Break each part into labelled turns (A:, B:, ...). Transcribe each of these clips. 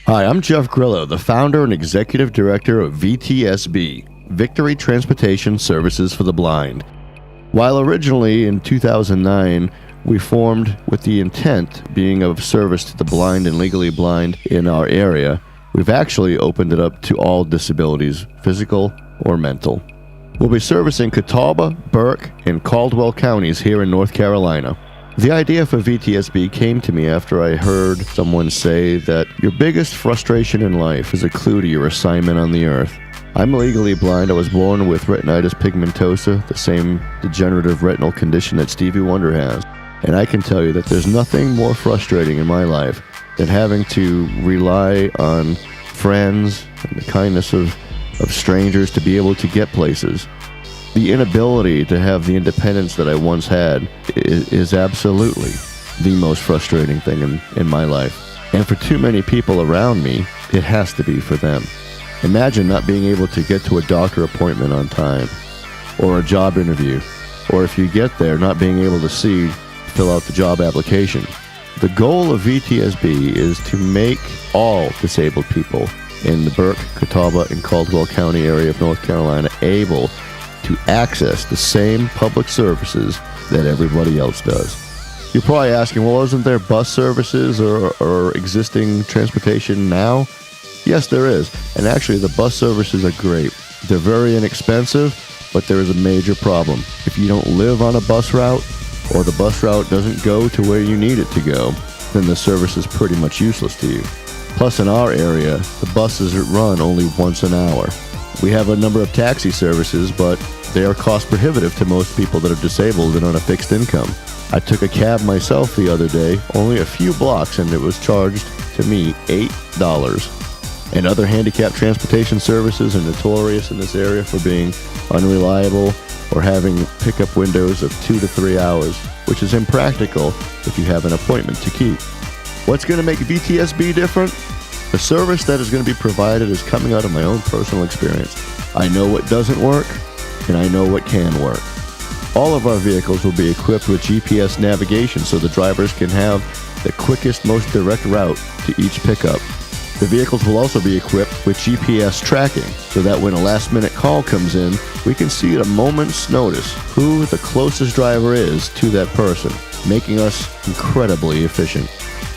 A: Hi, I'm Jeff Grillo, the founder and executive director of VTSB, Victory Transportation Services for the Blind. While originally in 2009, we formed with the intent being of service to the blind and legally blind in our area, we've actually opened it up to all disabilities, physical or mental. We'll be servicing Catawba, Burke, and Caldwell counties here in North Carolina. The idea for VTSB came to me after I heard someone say that your biggest frustration in life is a clue to your assignment on the earth. I'm legally blind. I was born with retinitis pigmentosa, the same degenerative retinal condition that Stevie Wonder has. And I can tell you that there's nothing more frustrating in my life than having to rely on friends and the kindness of strangers to be able to get places. The inability to have the independence that I once had is absolutely the most frustrating thing in my life. And for too many people around me, it has to be for them. Imagine not being able to get to a doctor appointment on time, or a job interview, or if you get there, not being able to fill out the job application. The goal of VTSB is to make all disabled people in the Burke, Catawba, and Caldwell County area of North Carolina able to access the same public services that everybody else does. You're probably asking, well, isn't there bus services or existing transportation now? Yes, there is. And actually, the bus services are great. They're very inexpensive, but there is a major problem. If you don't live on a bus route, or the bus route doesn't go to where you need it to go, then the service is pretty much useless to you. Plus, in our area, the buses run only once an hour. We have a number of taxi services, but they are cost prohibitive to most people that are disabled and on a fixed income. I took a cab myself the other day, only a few blocks, and it was charged to me $8. And other handicapped transportation services are notorious in this area for being unreliable or having pickup windows of 2 to 3 hours, which is impractical if you have an appointment to keep. What's going to make VTSB different? The service that is going to be provided is coming out of my own personal experience. I know what doesn't work, and I know what can work. All of our vehicles will be equipped with GPS navigation so the drivers can have the quickest, most direct route to each pickup. The vehicles will also be equipped with GPS tracking so that when a last-minute call comes in, we can see at a moment's notice who the closest driver is to that person, making us incredibly efficient.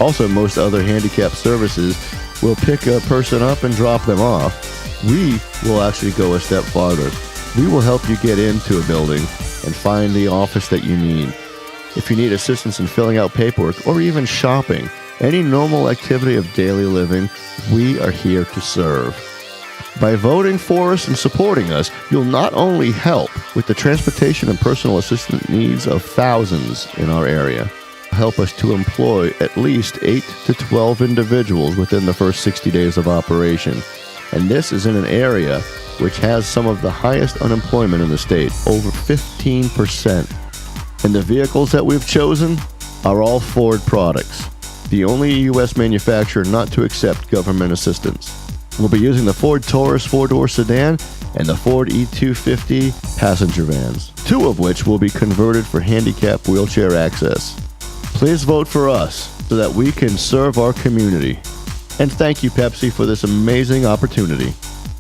A: Also, most other handicapped services will pick a person up and drop them off. We will actually go a step farther. We will help you get into a building and find the office that you need. If you need assistance in filling out paperwork or even shopping, any normal activity of daily living, we are here to serve. By voting for us and supporting us, you'll not only help with the transportation and personal assistant needs of thousands in our area, help us to employ at least 8 to 12 individuals within the first 60 days of operation. And this is in an area which has some of the highest unemployment in the state, over 15%. And the vehicles that we've chosen are all Ford products, the only U.S. manufacturer not to accept government assistance. We'll be using the Ford Taurus 4-door sedan and the Ford E250 passenger vans, 2 of which will be converted for handicapped wheelchair access. Please vote for us so that we can serve our community. And thank you, Pepsi, for this amazing opportunity.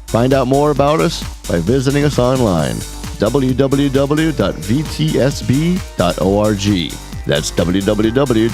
A: Find out more about us by visiting us online, www.vtsb.org. That's www.vtsb.org.